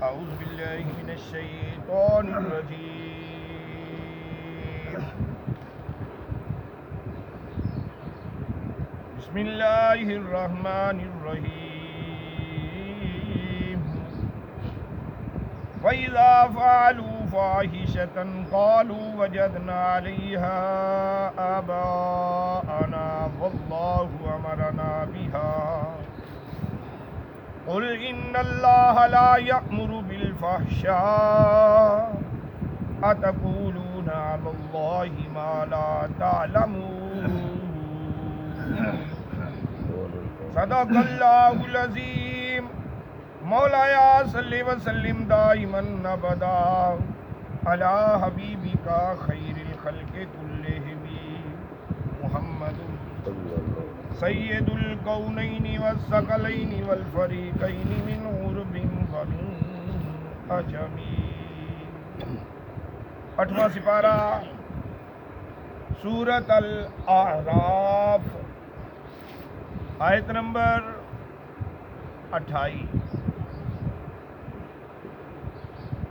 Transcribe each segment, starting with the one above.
أعوذ بالله من الشيطان الرجيم بسم الله الرحمن الرحيم وإذا فعلوا فاحشة قالوا وجدنا عليها آباءنا والله أمرنا بها قل إن الله لا يأمر بالفحشاء أتقولون على الله ما لا تعلمون صدق الله العظيم مولایا صلی وسلم دائما ابدا على حبیبک خیر الخلق كلهم محمد سید الکونین والثقلین والفریقین من عرب ومن عجم. 8واں سپارہ سورۃ الاعراف آیت نمبر 28.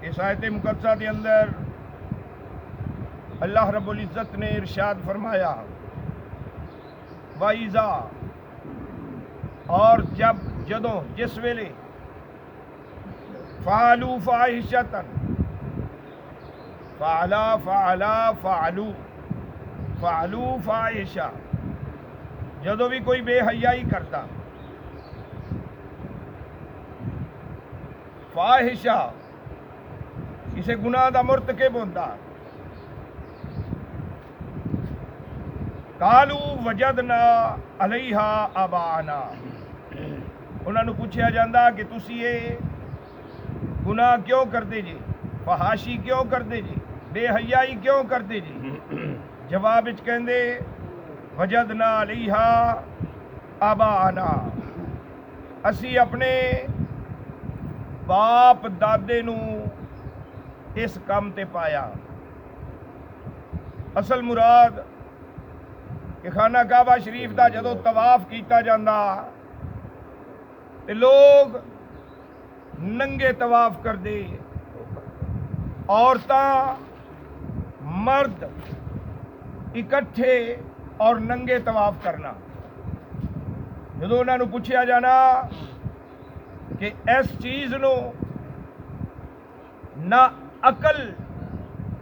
اس آیت مقدسہ کے اندر اللہ رب العزت نے ارشاد فرمایا وَإِذَا، اور جب جدوں جس ویلے فعلوا فاحشۃ فعلوا فاحشہ، جدوں بھی کوئی بے حیائی کرتا، فاحشہ کسی گناہ دا مرتکب ہوتا، قالوا وجدنا علیہا آباءنا، انہوں نے پوچھا جاندہ کہ تسی یہ گناہ کیوں کرتے جی، فحاشی کیوں کرتے جی، بے حیائی کیوں کرتے جی؟ جواب وچ کہندے وجدنا علیہا آباءنا، اسی اپنے باپ دادے نو اس کام تے پایا. اصل مراد کہ خانہ کعبہ شریف دا جدو طواف کیتا جاندہ تے لوگ ننگے طواف کر دے، عورتاں مرد اکٹھے اور ننگے طواف کرنا. جدو انہوں نے پوچھا جانا کہ اس چیز نو نہ عقل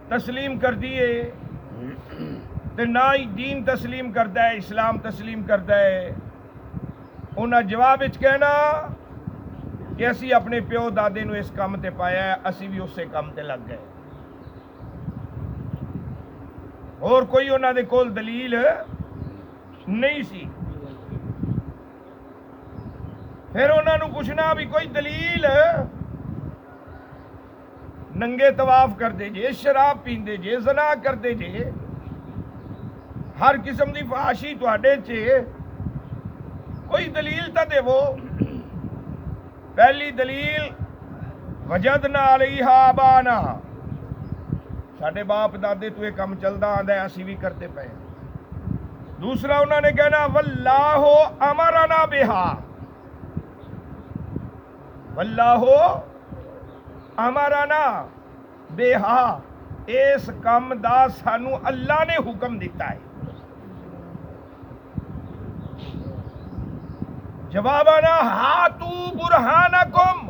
تسلیم کر دیے تے نہ ہی دین تسلیم کرتا ہے، اسلام تسلیم کرتا ہے، انہاں جواب وچ کہنا کہ اسی اپنے پیو دادے نو اس کام تے پایا ہے، اسی بھی اسے کام تے لگ گئے. اور کوئی انہاں دے کول دلیل نہیں سی. پھر انہاں نو پوچھنا بھی کوئی دلیل ننگے طواف کرتے جے، شراب پیندے جے، زنا کرتے جے، ہر قسم دی فحاشی تواڈے چے، کوئی دلیل تا دے وہ. پہلی دلیل وجدنا علیہا آباءنا، ساڈے باپ دادے تو یہ کام چلدا آندا ہے، اسی بھی کرتے پئے. دوسرا انہوں نے کہنا واللہ امرنا بہا، واللہ امرنا بہا، اس کام دا سانو اللہ نے حکم دیتا ہے. جوابنا ہاتو برہانکم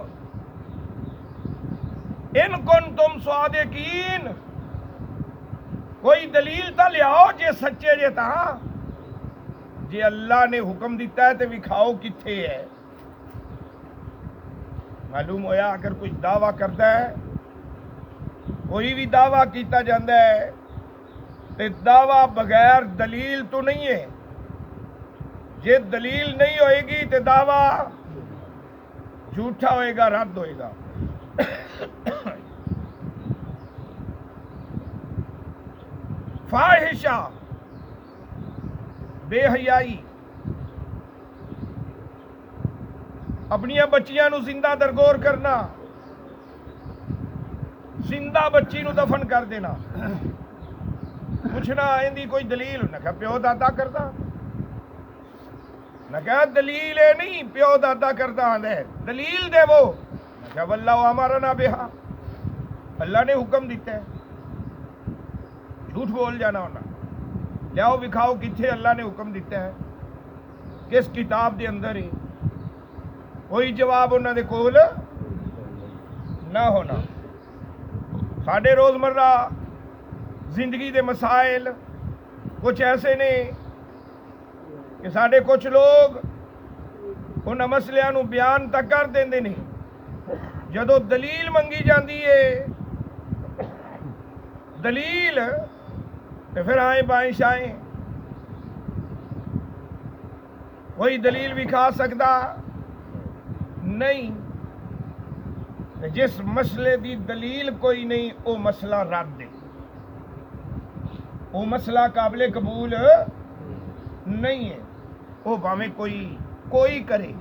ان کنتم صادقین، کوئی دلیل تا لیاؤ جے سچے جے تا، جے اللہ نے حکم دیتا ہے تے وکھاؤ کتھے ہے. معلوم ہویا اگر کوئی دعویٰ کرتا ہے، کوئی بھی دعویٰ کیتا جاندہ ہے تے دعویٰ بغیر دلیل تو نہیں ہے. جے دلیل نہیں ہوئے گی تے دعویٰ جھوٹا ہوئے گا، رد ہوئے گا. فاحشہ بے حیائی، اپنیاں بچیاں نو زندہ درگور کرنا، زندہ بچی نو دفن کر دینا. پوچھنا ایندی کوئی دلیل؟ نہ کہا پیو دادا کرتا، نہ کہا دلیل ہے نہیں پیو دادا کرتا آندے، دلیل دے وہ. کیا واللہ امرنا بہا، اللہ نے حکم دیتا ہے، جھوٹ بول جانا ہونا. لیاؤ وکھاؤ کتنے اللہ نے حکم دیتا ہے، کس کتاب دے اندر ہے. کوئی جواب انہوں نے کول نہ ہونا. ساڈے روزمرہ زندگی دے مسائل کچھ ایسے نے کہ ساڈے کچھ لوگ ان مسئلے نو بیان تک کر دیندے نے، جدو دلیل منگی جاندی ہے دلیل تو پھر آئیں بائیں شائیں. کوئی دلیل بھی کھا سکتا نہیں. جس مسئلے دی دلیل کوئی نہیں وہ مسئلہ رد ہے، وہ مسئلہ قابل قبول نہیں ہے. وہ بھاویں کوئی کرے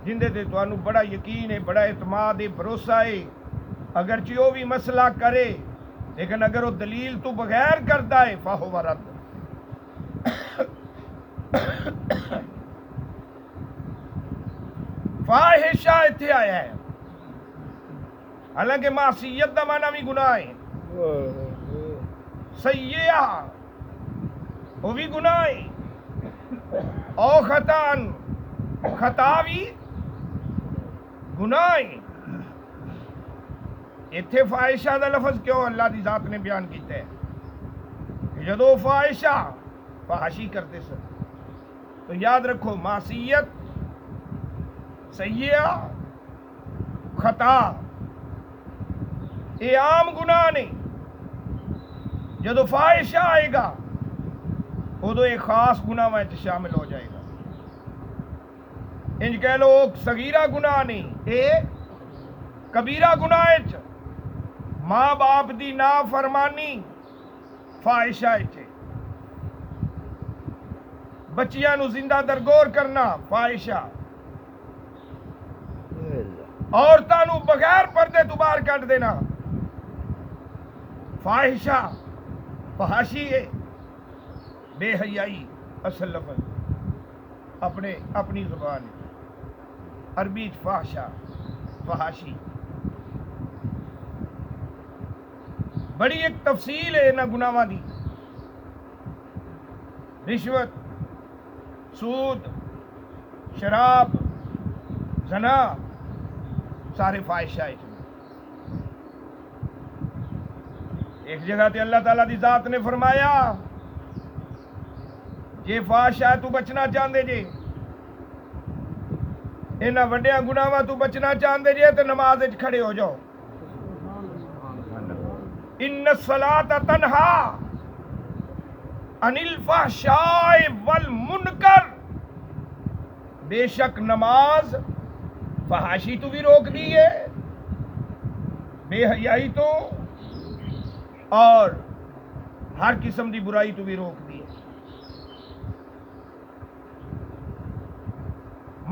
جندے تے تانوں بڑا یقین ہے، بڑا اعتماد ہے، بھروسہ ہے، اگرچہ وہ بھی مسئلہ کرے لیکن اگر وہ دلیل تو بغیر کرتا ہے فہو رد. فاحشہ اتنے آیا ہے، حالانکہ معصیت دا معنی بھی گناہ ہے. سیئہ وہ بھی گناہ ہے، او خطان خطا بھی گناہ ہے. اتنے فاحشہ دا لفظ کیوں اللہ دی ذات نے بیان کیتا ہے کہ جدو فاحشہ فحاشی کرتے سن تو یاد رکھو معصیت سیئہ خطا یہ عام گناہ نہیں. جدو فاحشہ آئے گا ادو ایک خاص گناہ میں شامل ہو جائے گا. انج کہہ لو صغیرہ گناہ نہیں، اے کبیرہ گناہ. ماں باپ دی نافرمانی فاحشہ ہے، بچیاں نو زندہ درگور کرنا فاحشہ، عورتاں نو بغیر پردے تو باہر کٹ دینا فاحشہ فحاشی ہے. بے حیائی اصل لفظ اپنی زبان عربی فحشہ فحاشی. بڑی ایک تفصیل ہے انہاں گناہاں دی. رشوت، سود، شراب، زنا سارے فاحشہ ہے. ایک جگہ تے اللہ تعالیٰ دی ذات نے فرمایا جے فحشہ تو بچنا چاہندے جے، انہاں وڈیاں گناہاں تو بچنا چاہندے جے تو نماز وچ کھڑے ہو جاؤ. ان الصلاۃ تنہا عن الفحشاء والمنکر، بے شک نماز فحاشی تو بھی روک دی ہے، بے حیائی تو اور ہر قسم دی برائی تو بھی روک دی ہے.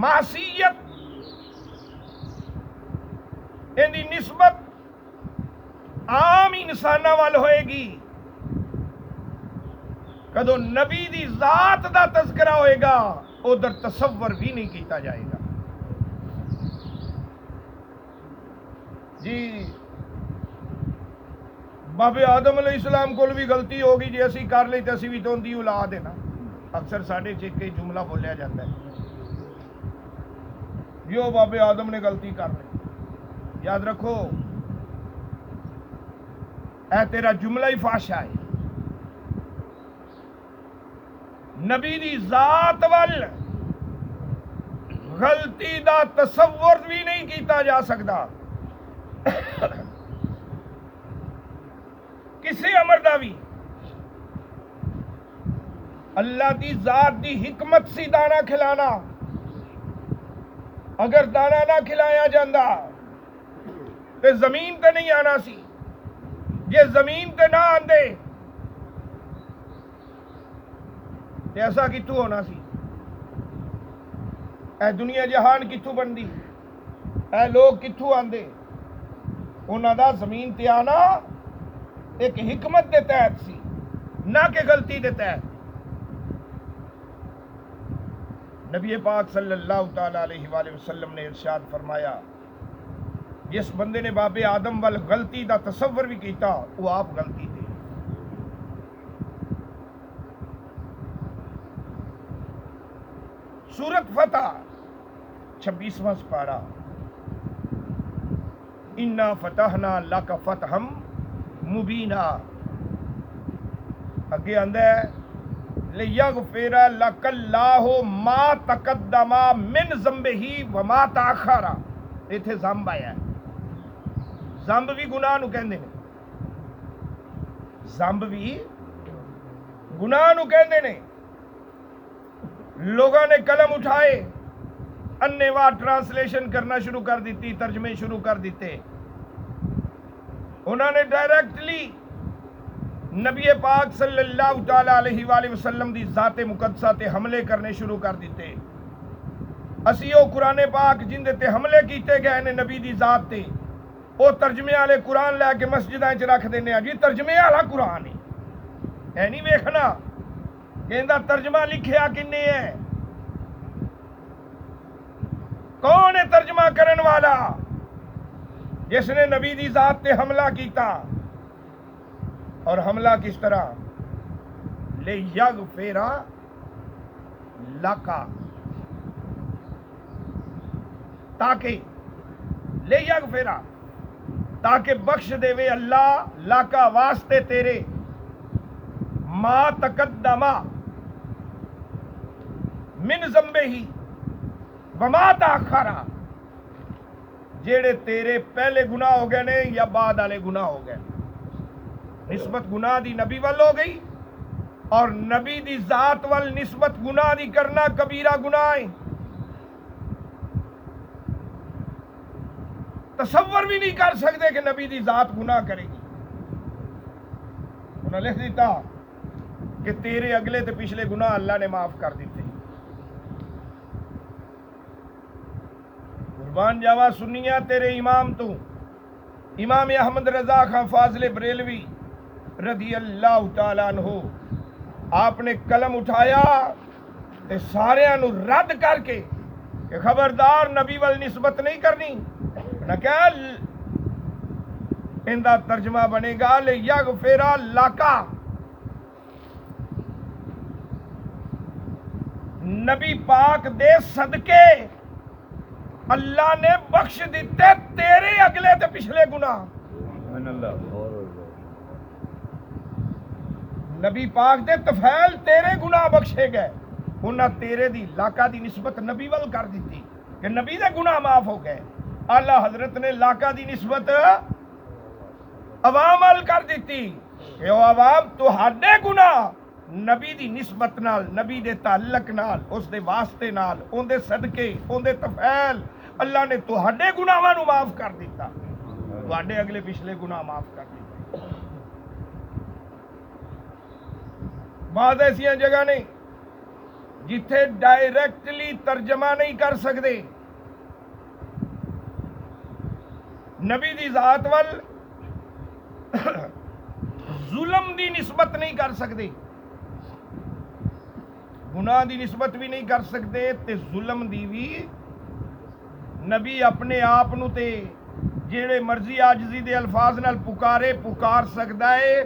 معصیت ان دی نسبت عام انساناں وال ہوئے گی، کدو نبی دی ذات دا تذکرہ ہوئے گا ادھر تصور بھی نہیں کیتا جائے گا. جی بابے آدم علیہ السلام کو بھی غلطی ہوگی جی اسی کر لی تو اسی بھی تو اندھی اولاد ہے نا. اکثر ساڈے چیکے جملہ بولیا جاتا ہے جو بابے آدم نے غلطی کر لی. یاد رکھو اے تیرا جملہ ہی فحشا ہے. نبی دی ذات وال غلطی دا تصور بھی نہیں کیتا جا سکتا، کسی امر دا بھی. اللہ دی ذات دی حکمت سی دانا کھلانا، اگر دانا نہ کھلایا جاندہ تے زمین تے نہیں آنا سی. جے زمین تے نہ آندے تے ایسا کتھو ہونا سی؟ اے دنیا جہان کتھو بندی، اے لوگ کتھو آندے؟ انہاں دا زمین تے آنا ایک حکمت دے تحت سی، نہ کہ غلطی دے تحت. نبی پاک صلی اللہ تعالی علیہ وآلہ وسلم نے ارشاد فرمایا جس بندے نے باب آدم وال غلطی دا تصور بھی کیتا وہ آپ غلطی تھے. سورت فتح 26واں سپارہ انا فتحنا لک فتحا مبینا. اگے آندا ہے لیغفر لک اللہ ما تقدم من ذنبہ وما تاخر. ایتھے ذنب آیا ہے. ذنب بھی گناہ نو کہندے نے, ذنب بھی گناہ نو کہندے نے. لوگوں نے قلم اٹھائے, انیواں ٹرانسلیشن کرنا شروع کر دیتی, ترجمے شروع کر دیتے. انہوں نے ڈائریکٹلی نبی پاک صلی اللہ تعالی علیہ وآلہ وسلم دی ذات مقدسہ تے حملے کرنے شروع کر دیتے. اسی او قرآن پاک جن دے تے حملے کیتے گئے نے نبی دی ذات تے, او ترجمے والے قرآن لے کے مسجداں وچ رکھ دینے ہیں. جی ترجمے والا قرآن ہے نہیں ویکھنا کہ اندا ترجمہ لکھیا کنے ہے, کون ہے ترجمہ کرن والا جس نے نبی دی ذات تے حملہ کیتا. اور حملہ کس طرح؟ لیغفر لک, تاکہ لیغفر تاکہ بخش دے وے اللہ لاکا واسطے تیرے ما تقدم من ذنبہ وما تاخر, جیڑے تیرے پہلے گناہ ہو گئے نے یا بعد والے گناہ ہو گئے. نسبت گناہ دی نبی وال ہو گئی, اور نبی دی ذات وال نسبت گناہ دی کرنا کبیرہ گناہ ہے. تصور بھی نہیں کر سکتے کہ نبی دی ذات گناہ کرے گی. انہوں نے لکھ دیتا کہ تیرے اگلے تے پچھلے گناہ اللہ نے معاف کر دیتے. قربان جاوا سنیا تیرے امام تو امام احمد رضا خان فاضل بریلوی رضی اللہ تعالیٰ عنہ, آپ نے قلم اٹھایا تے سارے نو رد کر کے کہ خبردار نبی وال نسبت نہیں کرنی. نہ کہ اندہ ترجمہ بنے گا لیغفر لک, نبی پاک دے صدقے اللہ نے بخش دیتے تیرے اگلے تے پچھلے گناہ. نبی پاک دے طفیل تیرے گناہ بخشے گئے. انہاں تیرے دی لاکا دی نسبت نبی وال کر دیتی کہ نبی دے گناہ معاف ہو گئے. اللہ حضرت نے لاکا دی نسبت عوام وال کر دیتی کہ او عوام تہاڈے گناہ نبی دی نسبت نال, نبی دے تعلق نال, اس دے واسطے نال, اون دے صدقے, اون دے طفیل اللہ نے تہاڈے گناہاں نو معاف کر دیتا, تہاڈے اگلے پچھلے گناہ معاف کر دیتا. بعض ایسی جگہ نہیں جتھے ڈائریکٹلی ترجمہ نہیں کر سکتے, نبی دی ذات وال ظلم دی نسبت نہیں کر سکتے, گناہ دی نسبت بھی نہیں کر سکتے, تے ظلم دی بھی. نبی اپنے آپ نو تے جیڑے مرضی عاجزی دے الفاظ نال پکار سکدا ہے.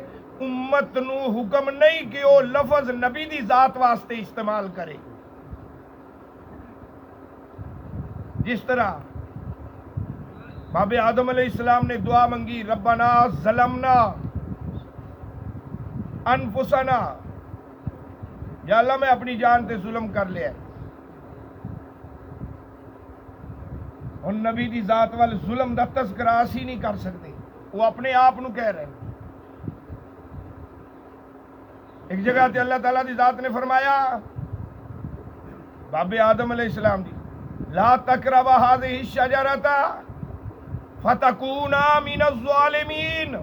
امت نو حکم نہیں کہ وہ لفظ نبی دی ذات واسطے استعمال کرے. جس طرح باب آدم علیہ السلام نے دعا منگی ربنا ظلمنا انفسنا, یا اللہ میں اپنی جان تے ظلم کر لیا. اور نبی دی ذات والے ظلم دا تذکرہ اسی نہیں کر سکتے, وہ اپنے آپ نو کہہ رہے ہیں. ایک جگہ تے اللہ تعالیٰ دی ذات نے فرمایا باب آدم علیہ السلام دی لا تقربا هذه الشجرة فتکونا من الظالمین,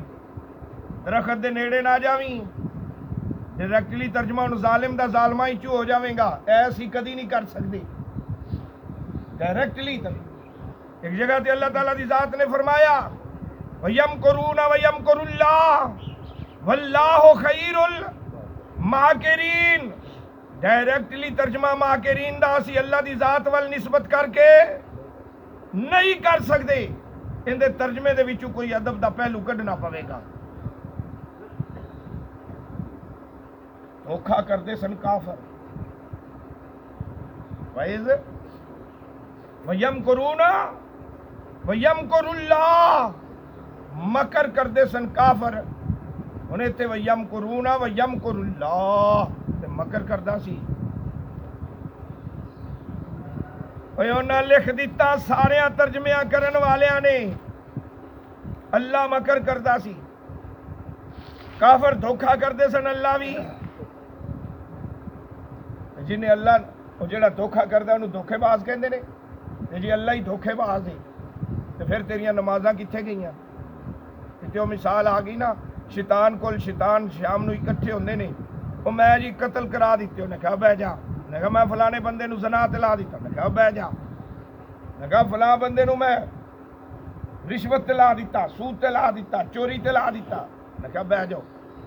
درخت دے نیڑے نہ جاویں. ڈائریکٹلی ترجمہ انہوں ظالم دا ظالمہ ہی چو ہو جاویں گا, ایسی کدی نہیں کر سکتے ڈائریکٹلی. ایک جگہ تے اللہ تعالیٰ دی ذات نے فرمایا وَيَمْكُرُونَ وَيَمْكُرُ اللَّهُ وَاللَّهُ خَيْرُ الْمَاكِرِينَ, ڈائریکٹلی ترجمہ ماکرین دا اسی اللہ دی ذات وال نسبت کر کے نہیں کر سکتے، ان دے ترجمے دے وچوں کوئی ادب دا پہلو کڈنا پوے گا. دھوکھا کردے سن کافر. وَإِذْ وَيَمْكُرُونَ وَيَمْكُرُ اللَّهُ، مکر کردے سن کافر. انہیں تے وَيَمْكُرُونَ وَيَمْكُرُ اللَّهُ تے مکر کردہ سی. انہاں لکھ دیتا ساریاں ترجمیاں کرن والیاں نے اللہ مکر کردہ سی. کافر دھوکھا کردے سن اللہ بھی. جنہیں اللہ وہ جڑا دھوکھا کردہ انہوں دھوکھے باز کہندے نے. جی اللہ ہی دھوکھے باز ہے تو پھر تیریاں نمازاں کتھے گئیاں؟ کہ وہ مثال آ گئی نا، شیطان کول شیطان شام نو اکٹھے ہوندے نے. وہ میں جی قتل کرا دیتے، انہیں کہا بہ جا. نے کہا میں فلانے بندے نو زنا تلا دیتا، نے کہا بہ جا. نے کہا فلاں بندے نو میں رشوت تلا دیتا، سود تلا دیتا، چوری تلا دیتا، نے کہا بہ جاؤ.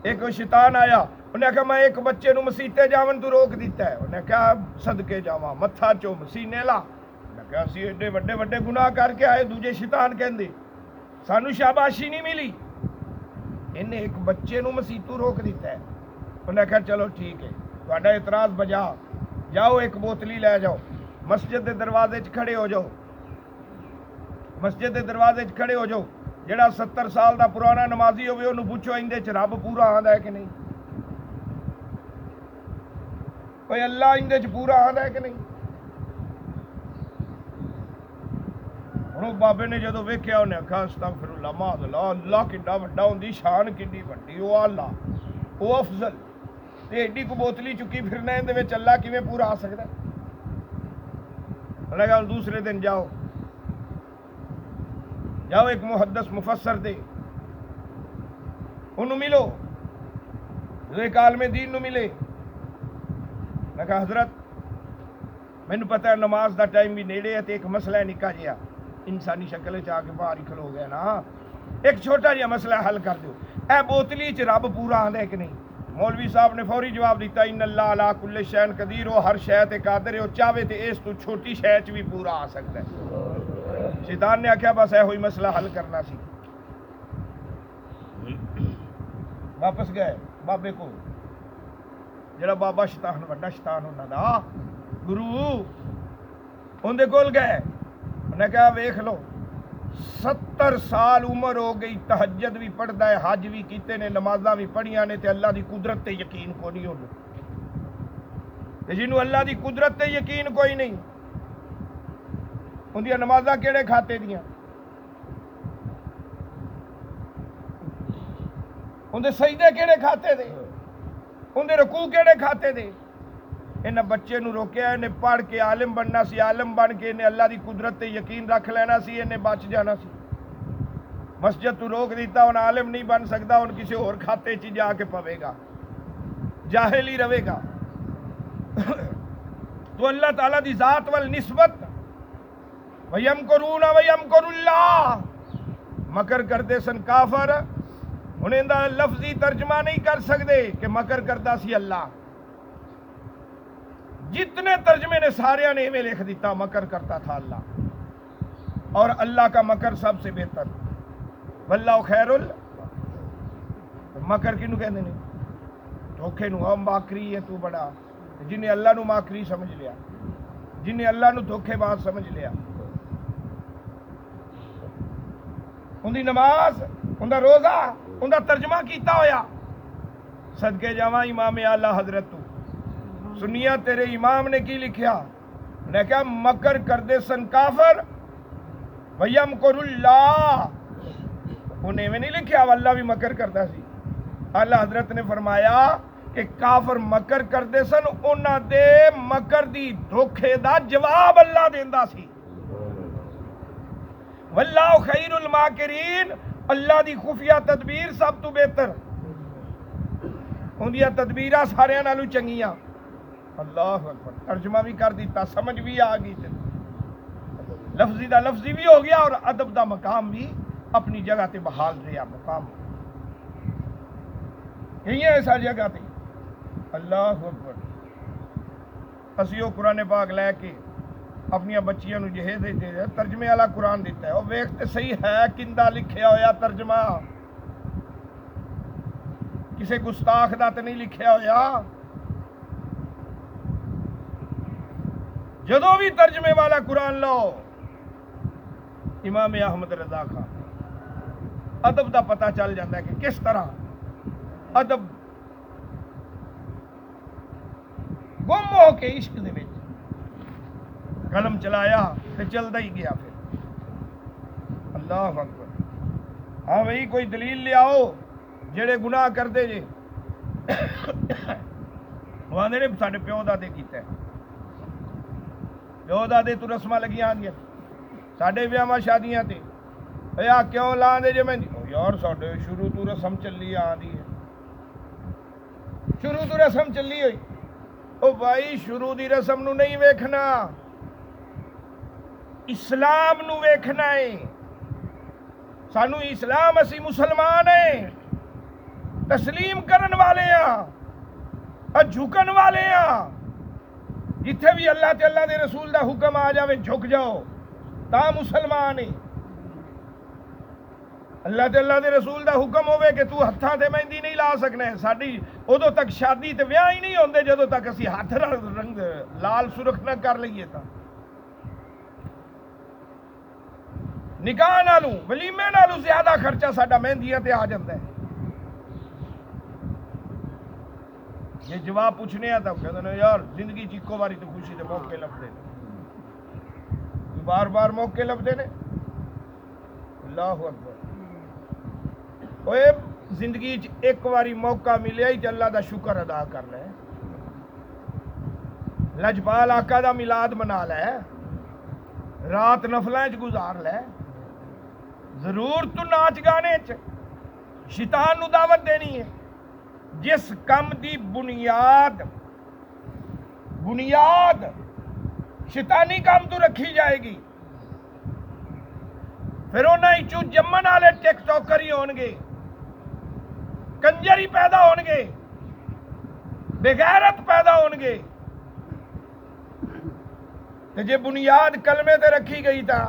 ایک شیطان آیا، انہیں کہا میں ایک بچے نو مسیتے جاون تو روک دیتا ہے. انہیں کہا صدقے جاواں متھا چوم سینے لا. انہیں کہا اسی ایڈے وڈے وڈے گناہ کر کے آئے. دوجے شیطان کہندے سانو شاباشی نہیں ملی، انہیں ایک بچے نو مسیتو روک دیتا ہے. انہیں کہا چلو ٹھیک ہے، تہاڈا اعتراض بجا، جاؤ ایک بوتلی لے جاؤ، مسجد دے دروازے کھڑے ہو جاؤ. مسجد دے دروازے کھڑے ہو جاؤ. جڑا 70 سال دا پرانا نمازی ہوئے انہوں پوچھو اندے چ رب پورا آندا ہے کہ نہیں؟ کوئی اللہ اندے چ پورا آندا ہے کہ نہیں؟ ہوں بابے نے جدو ویکھیا انہیں آکھا استغفر اللہ معاذ اللہ، اللہ کڈا وڈا ہوندی، شان کڈی وڈی، او اللہ او افضل تے ایڈی کو بوتلی چکی پھرنا اندے وچ اللہ کیویں پورا آ سکدا ہے؟ انہیں کہا دوسرے دن جاؤ ایک محدث مفسر دے انہوں ملو، ایک عالم دین نو ملے. میں کہا حضرت مینوں پتہ ہے نماز دا ٹائم بھی نیڑے ہے تے ایک مسئلہ ہے نکا جہا انسانی شکل چ آ کے باہر ہی کھلو گیا نا، ایک چھوٹا جہا مسئلہ حل کر دو. اے بوتلی چ رب پورا آندا ہے کہ نہیں؟ مولوی صاحب نے فوری جواب دیتا ان اللہ علی کل شیء قدیر، وہ ہر شے تے قادر ہے، وہ چاہے تے اس تو چھوٹی شے چ بھی پورا آ سکتا ہے. شیطان نے آخیا بس ہوئی مسئلہ حل کرنا سی. واپس گئے بابے کو، جڑا بابا شیطان وڈا شیطان ہونا دا گرو اندے کول گئے. انہیں کہا ویکھ لو 70 سال عمر ہو گئی، تہجد بھی پڑھدا ہے، حج بھی کیتے نے، نمازاں بھی پڑھیاں نے، تے اللہ دی قدرت تے یقین کو نہیں ہونا. تے جنوں اللہ دی قدرت تے یقین کوئی نہیں، اندیاں نمازاں کیڑے کھاتے دیاں، اندے سجدے کیڑے کھاتے دے، اندے رکوع کیڑے کھاتے دے. انہیں بچے نو روکیا، انہیں پڑھ کے عالم بننا سی، عالم بن کے انہیں اللہ دی قدرت تے یقین رکھ لینا سی، انہیں بچ جانا سی. مسجد تو روک دیتا، ان عالم نہیں بن سکتا، ان کسی اور کھاتے چ جا کے پوے گا، جاہل ہی رہے گا. تو اللہ تعالیٰ دی ذات وال نسبت وَيَمْكُرُونَ وَيَمْكُرُ اللَّهُ، مکر کرتے سن کافر. انہیں دا لفظی ترجمہ نہیں کر سکتے کہ مکر کرتا سی اللہ. جتنے ترجمے نے سارے نے میں لکھ دیتا مکر کرتا تھا اللہ، اور اللہ کا مکر سب سے بہتر. واللہ خیر مکر کنو کہندے نے؟ دھوکے نو. ہم ماکری ہے تو بڑا، جنہیں اللہ نو ماکری سمجھ لیا، جنہیں اللہ نو دھوکے باز سمجھ لیا. ان دی نماز، ان دا روزہ، ان دا ترجمہ کیتا ہویا. صدقے جاواں امام اعلیٰ حضرت تو سنیا تیرے امام نے کی لکھیا؟ نے کہا مکر کردے سن کافر وَيَمْكُرُ اللَّهُ. انہیں میں نہیں لکھیا اللہ بھی مکر کرتا سی. اللہ حضرت نے فرمایا کہ کافر مکر کردے سن، انہاں دے مکر دی دھوکھے دا جواب اللہ دیندا سی. واللہ خیر الماکرین، اللہ دی خفیہ تدبیر سب تو بہتر، اندیاں تدبیراں سارے نالوں چنگیاں. اللہ اکبر. ترجمہ بھی کر دیتا، سمجھ بھی آ گئی، لفظی دا لفظی بھی ہو گیا، اور ادب دا مقام بھی اپنی جگہ تے بحال رہا. مقام یہی ہے ایسا جگہ تے. اللہ اکبر. اسی وہ قرآن پاک لے کے اپنی بچیاں نوں جہیز دے دے ترجمے والا قرآن دیتا ہے، وہ ویکھتے صحیح ہے کندا لکھیا ہویا ترجمہ، کسے گستاخ دا تے نہیں لکھیا ہویا۔ جدوں بھی ترجمے والا قرآن لو، امام احمد رضا خان ادب دا پتہ چل جاتا ہے کہ کس طرح ادب گم ہو کے عشق دے وچ قلم چلایا تے چلدا ہی گیا پھر۔ اللہ اکبر۔ ہاں بھئی کوئی دلیل لے آؤ جڑے گناہ کردے جے وہ آندے نے ساڈے پیو دادے کیتا ہے، پیو دادے تو رسماں لگیاں آندیاں ساڈے ویاواں شادیاں تے آ کیوں لاندے جے میں یار ساڈے شروع تو رسم چلی آندی ہے، شروع تو رسم چلی ہوئی۔ او بھائی شروع دی رسم نو نہیں ویکھنا، اسلام نو ویکھنا ہے۔ سانو اسلام اسی مسلمان ہیں، تسلیم کرن والے ہاں، جھکن والے ہاں۔ جتھے بھی اللہ تے اللہ دے رسول دا حکم آ جاوے جھک جاؤ، تا مسلمان ہیں۔ اللہ تے اللہ دے رسول دا حکم ہوئے کہ تو ہتھاں تے مہندی نہیں لا سکنا ہے، ساڈی ادو تک شادی تے ویاہ ہی نہیں ہوندے جدو تک اسی ہاتھ رنگ لال سرخ نہ کر لئیے تا۔ نکاح نالوں ولیمے نالوں زیادہ خرچہ ساڈا مہندیاں تے آ جاندا ہے۔ یہ جواب پوچھنے آتا کہتے ہیں یار زندگی چیکو باری تو خوشی دے موقع لبدے نے، بار بار موقع لبدے نے۔ اللہ اکبر۔ اوے زندگی ایک واری موقع ملیا ہی اللہ دا شکر ادا کر لے، لجپال آقا دا میلاد منا لے، رات نفلاں وچ گزار لے، ضرور تو ناچ گانے چ شیطان نو دعوت دینی ہے۔ جس کم دی بنیاد شیطانی کام تو رکھی جائے گی، پھر انہاں وچوں جمن والے ٹک ٹاکر ہی ہون گے، کنجر ہی پیدا ہون گے، بغیرت پیدا ہون گے۔ تے جے بنیاد کلمے تے رکھی گئی تا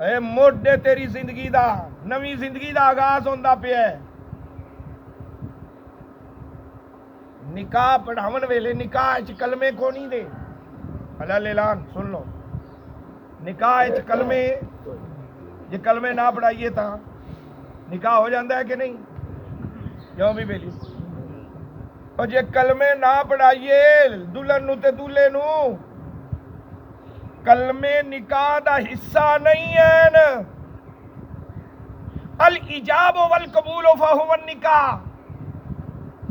اے موڈے تیری زندگی دا نویں زندگی دا آغاز ہوندا پیا ہے۔ نکاح پڑھاون ویلے نکاح وچ کلمے کو نہیں دے، حلال اعلان سن لو، نکاح وچ کلمے جے کلمے نہ پڑھائیے تا نکاح ہو جاندہ ہے کہ نہیں؟ کیوں بھی بیلی اور جے کلمے نہ پڑھائیے دلہن نو تے دولے نو، کلمے نکاح دا حصہ نہیں ہیں۔ الایجاب والقبول فہو النکاح،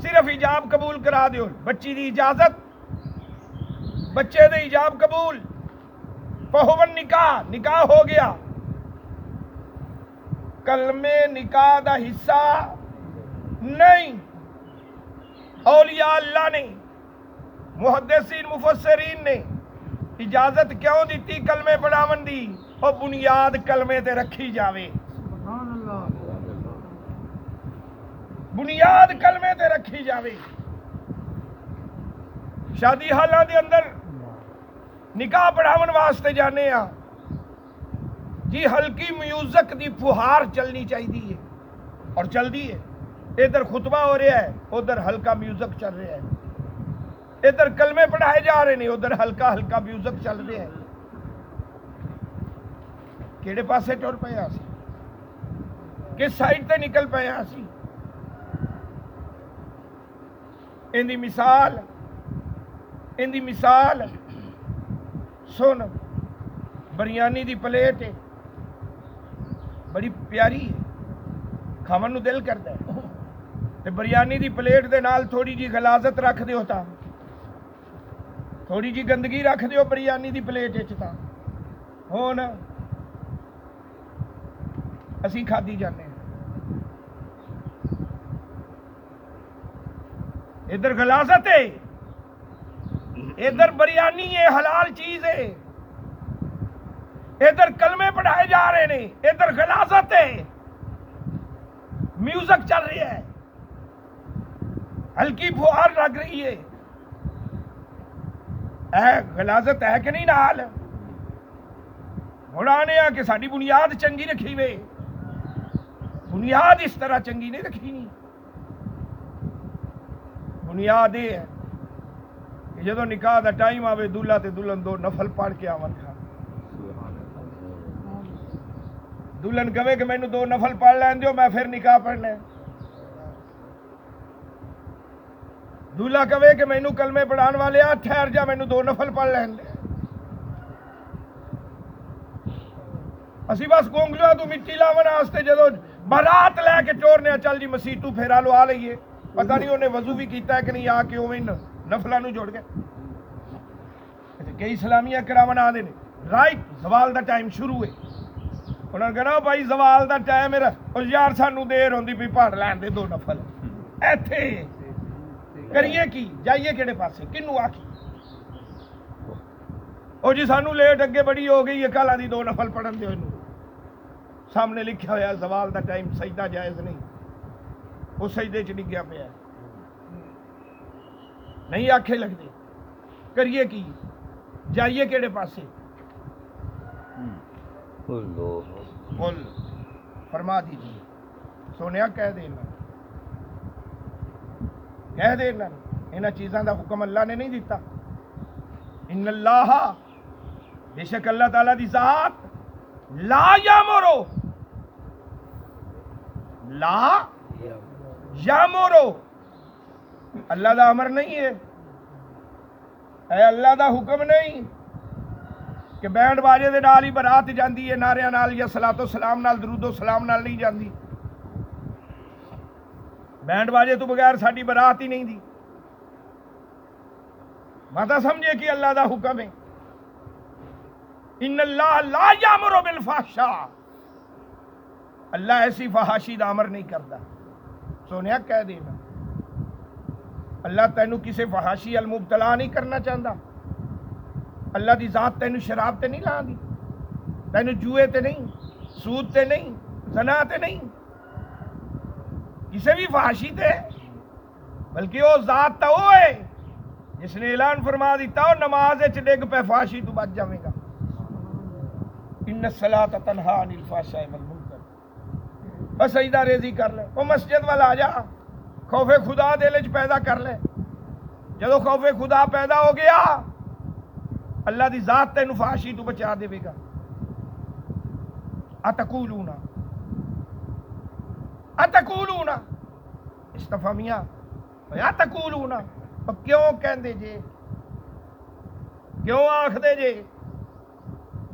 صرف ایجاب قبول کرا دیو، بچی دی اجازت، بچے دے ایجاب قبول، فہو النکاح، نکاح ہو گیا۔ کلمے نکاح دا حصہ نہیں۔ اولیاء اللہ نے، محدثین مفسرین نے اجازت کیوں دیتی کلمے پڑھاون دی؟ اور بنیاد کلمے تے رکھی جاوے، بنیاد کلمے تے رکھی جاوے۔ شادی حالاں دے اندر نکاح پڑھاون واسطے جانے ہاں جی، ہلکی میوزک دی پھوہار چلنی چاہیے اور چل دی ہے۔ ادھر خطبہ ہو رہا ہے، ادھر ہلکا میوزک چل رہا ہے، ادھر کلمے پڑھائے جا رہے ہیں، ادھر ہلکا ہلکا میوزک چل رہا ہے۔ کیڑے پاسے ٹر پے ہاں سی، کس سائڈ تے نکل پے ہاں سی؟ اندی مثال سن، بریانی دی پلیٹ ہے، بڑی پیاری ہے، کھاون نو دل کردا ہے، تے بریانی دی پلیٹ دے نال تھوڑی جی غلاظت رکھ دیو تا، تھوڑی جی گندگی رکھ دیو بریانی دی پلیٹ وچ تا ہن اسی کھادی جانے ہیں۔ ادھر غلاظت ہے، ادھر بریانی ہے، حلال چیز ہے، ادھر کلمے پڑھائے جا رہے ہیں، ادھر غلاظت ہے، میوزک چل رہی ہے، ہلکی پھوہار لگ رہی ہے، غلاظت ہے کہ نہیں نال ہن آنے آ کہ ساری بنیاد چنگی رکھی وے بنیاد اس طرح چنگی نہیں رکھی نہیں بنیاد یہ ہے کہ جدو نکاح دا ٹائم آوے دلہا تے دلہن دو نفل پڑھ کے آون کھا دلہن کہے کہ مینوں دو نفل پڑھ لین دیو میں پھر نکاح پڑھنا ہے دلہا کہے کہ مینوں کلمے پڑھان والے آ ٹھہر جا مینوں دو نفل پڑھ لین دے اسی بس گونگلوں تو مٹی لاون واسطے جدو بارات لے کے ٹورنے چل جی مسیح تو پھیرا لوا لئیے پتہ نہیں انہیں وضو بھی کیتا ہے کہ نہیں آ کے اویں نفلاں نو جوڑ گئے کئی اسلامیہ کراون آ دے رائٹ زوال دا ٹائم شروع ہے انہوں نے کہنا بھائی زوال دا ٹائم میرا اور یار سانو دیر ہوندی پئی پڑھ لین دے دو نفل ایتھے کریے کی جائیے کہڑے پاسے کنوں آکھی او جی سانو لیٹ اگے بڑی ہو گئی ہے کل آدھی دو نفل پڑھن دیو انہوں سامنے لکھا ہوا زوال دا ٹائم سجدہ جائز نہیں وہ سجدے چ ڈگیا پیا نہیں آکھے لگتے کریے کی جائیے کہڑے پاسے قل فرما دیجیے سونیا کہہ دینا انہاں چیزاں دا حکم اللہ نے نہیں دیتا ان اللہ بے شک اللہ تعالیٰ دی ذات لا یامرو اللہ دا امر نہیں ہے اے اللہ دا حکم نہیں کہ بینڈ باجے دے نال ہی برات جاندی ہے نعریاں نال یا صلاۃ و سلام نال درود و سلام نال نہیں جاندی بینڈ باجے تو بغیر ساڈی برات ہی نہیں دی ماتا سمجھے کہ اللہ دا حکم ہے ان اللہ لا یامر بالفحشاء اللہ ایسی فحاشی دا امر نہیں کرتا سونیا کہہ دینا اللہ تینوں کسے فحاشی المبتلا نہیں کرنا چاہتا اللہ دی ذات تینوں شراب تے نہیں لا دی تینوں جوئے تے نہیں سود تے نہیں زنا تے نہیں کسے بھی فحاشی تے بلکہ وہ ذات تا وہ ہے جس نے اعلان فرما دیتا ہو نماز وچ ڈگ پہ فحاشی تو بچ جاویں گا ان الصلاۃ تنہا عن الفحشاء والمنکر بس سجدہ ریزی کر لے وہ مسجد والا آ جا خوف خدا دل وچ پیدا کر لے جدو خوف خدا پیدا ہو گیا اللہ دی ذات تینوں فحاشی تو بچا دے گا اتقولون استفہامیہ اتقولون کیوں کہندے جے کیوں آکھدے جے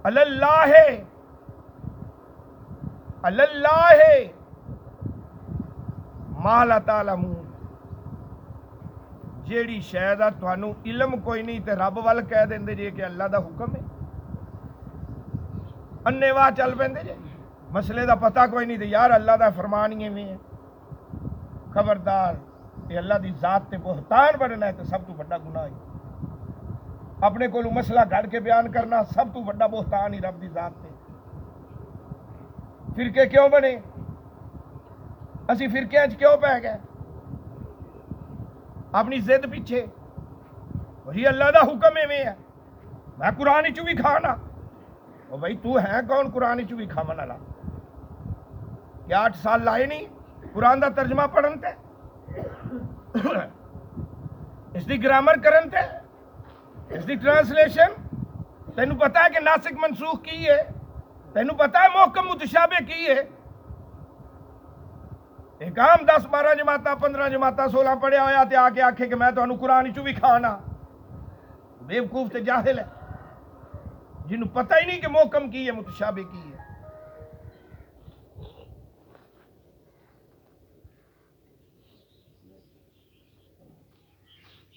اللہ ما لا تعلمون جیڑی شے دا تانوں علم کوئی نہیں تے رب ول کہہ دیندے جے کہ اللہ دا حکم ہے انے واہ چل پیندے جے مسئلے دا پتہ کوئی نہیں تے یار اللہ دا فرمان ہی ایویں ہے خبردار یہ اللہ دی ذات تے بہتان بننا ہے تے سب تو بڑا گناہ ہے اپنے کولوں مسئلہ گھڑ کے بیان کرنا سب تو بڑا بہتان ہی رب دی ذات تے فرقے کیوں بنے اسی فرقے وچ کیوں پہ گئے اپنی ضد پیچھے وہی اللہ دا حکم ایویں ہے میں قرآن چوں بھی کھانا او بھائی تو ہے کون قرآن چوں بھی کھاون والا کیا 8 سال لائے نہیں قرآن دا ترجمہ پڑھن تے اس دی گرامر کرن تے اس دی ٹرانسلیشن تینوں پتہ ہے کہ ناسخ منسوخ کی ہے تینوں پتہ ہے محکم متشابہ کی ہے ایک عام 10 12 جماعتاں 15 جماعتاں 16 پڑھیا ہویا تے آ کے آکھے کہ میں تانوں قرآن چوں بھی کھانا بیوقوف تے جاہل ہے جنوں پتہ ہی نہیں کہ محکم کی ہے متشابہ کی ہے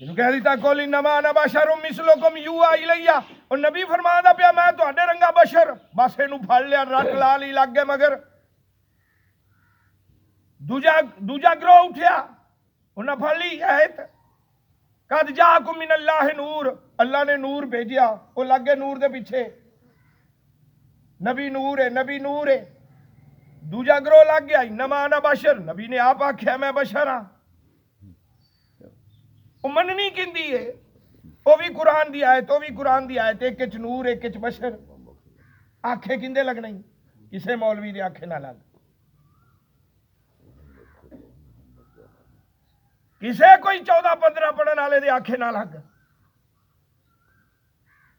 جنوں کہہ دیتا قل انما انا بشر مثلکم یوحی الی اور نبی فرماندا پیا میں تہاڈے رنگا بشر بس اینوں پھڑ لیا رٹ لا لی لگ گئے مگر دوجا گروہ اٹھیا انہاں پھڑ لی ایت قد جاءکم من اللہ نور اللہ نے نور بھیجیا وہ لگ گئے نور دے پیچھے نبی نور ہے دوجا گروہ لگ گیا انما انا بشر نبی نے آپ آکھیا میں بشر ہاں وہ مننی کیندی ہے وہ بھی قرآن دی آیت، وہ بھی قرآن دی آیت، ایک چ نور ایک چ بشر، آنکھیں کندے لگ نہیں، کسے مولوی دی آنکھیں نہ لگ، کسے کوئی 14-15 پڑھن والے دی آنکھیں نہ لگ،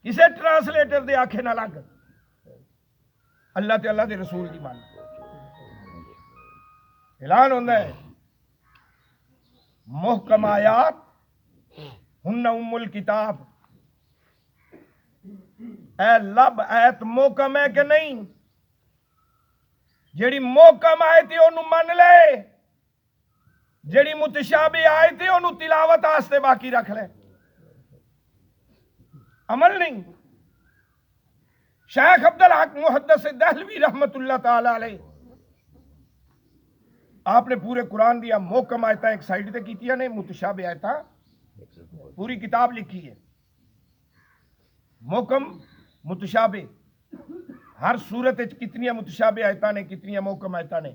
کسے ٹرانسلیٹر دی آنکھیں نہ لگ، اللہ تے اللہ دے رسول دی مان اعلان ہوتا ہے محکم آیات ہن ام الکتاب، اے لب ایت محکم ہے کہ نہیں، جیڑی محکم آئے تھی انہوں من لے، جیڑی متشابہ آئے تھی انہوں تلاوت آستے باقی رکھ لے، عمل نہیں۔ شیخ عبدالحق محدث دہلوی رحمت اللہ تعالی علیہ آپ نے پورے قرآن دیا محکم آیتہ ایک سائیڈ تے کیتیا نے، متشابہ آیتہ پوری کتاب لکھی ہے، محکم متشابہ، ہر صورت کتنی متشابہ آیتہ نے، کتنی محکم آیتہ نے،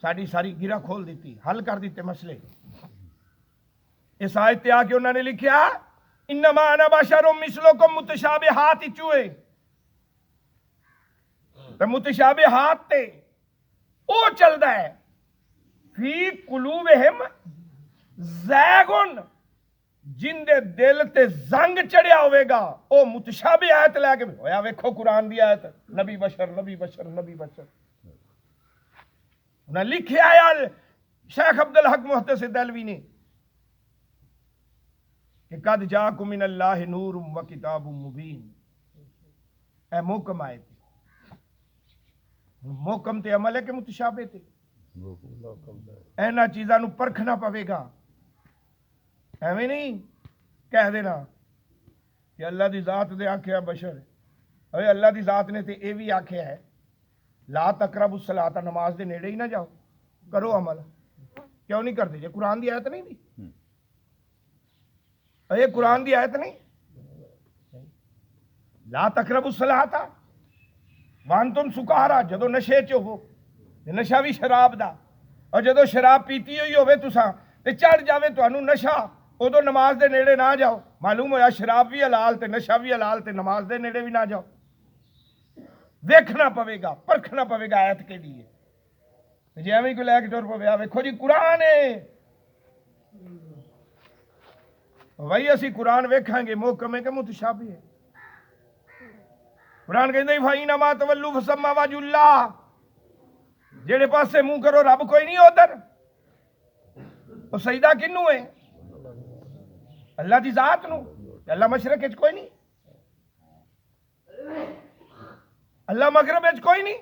ساری گرہ کھول دیتی، حل کر دیتے مسئلے۔ اس آیت تے آ کے انہوں نے لکھیا انما انا بشر مثلکم متشابہات چوئے، تو متشابہات تے او چلدا ہے فی قلوبہم زیغن، جن دے دل تے زنگ چڑھیا ہوئے گا او متشابہ آیت لے کے ہویا ویکھو قرآن دی آیت نبی بشر نبی بشر نبی بشر، انہاں لکھیا ہے شیخ عبدالحق محدث دہلوی نے کہ قد جاکم من اللہ نور و کتاب مبین، اے محکم آیت، محکم تے عمل ہے کہ متشابہ تے، اینا چیزاں نو پرکھنا پوے گا، ایویں نہیں کہہ دینا کہ اللہ دی ذات دے آکھیا بشر، اے اللہ دی ذات نے تے اے بھی آکھیا ہے لا تقربوا الصلاۃ، نماز دے نیڑے ہی نہ جاؤ، کرو عمل، کیوں نہیں کرتے؟ یہ قرآن دی آیت نہیں دی، یہ قرآن دی آیت نہیں، لا تقربوا الصلاۃ وانتم سکارا، جدو نشے چ ہو، نشہ بھی شراب دا، اور جدو شراب پیتی ہوئی ہوئے تساں تے چڑھ جاوے تانوں نشہ، ادو نماز دے نیڑے نہ جاؤ، معلوم ہویا شراب بھی حلال تے نشہ بھی حلال تے نماز دے نیڑے بھی نہ جاؤ، دیکھنا پوے گا، پرکھنا پوے گا آیت کے لیے، جی ایویں کوئی لے کے ٹر پوے ویکھو جی قرآن ہے، وہی اسی قرآن ویکھاں گے محکم ہے کہ متشابہ ہے؟ قرآن کہندے فَإِنَّمَا تَوَلُّوا فَثَمَّ وَجْهُ اللَّهِ، جیڑے پاسے منہ کرو رب کوئی نہیں ادھر، وہ سجدہ کنوں ہے؟ اللہ دی ذات نو، اللہ مشرق وچ کوئی نہیں، اللہ مغرب وچ کوئی نہیں،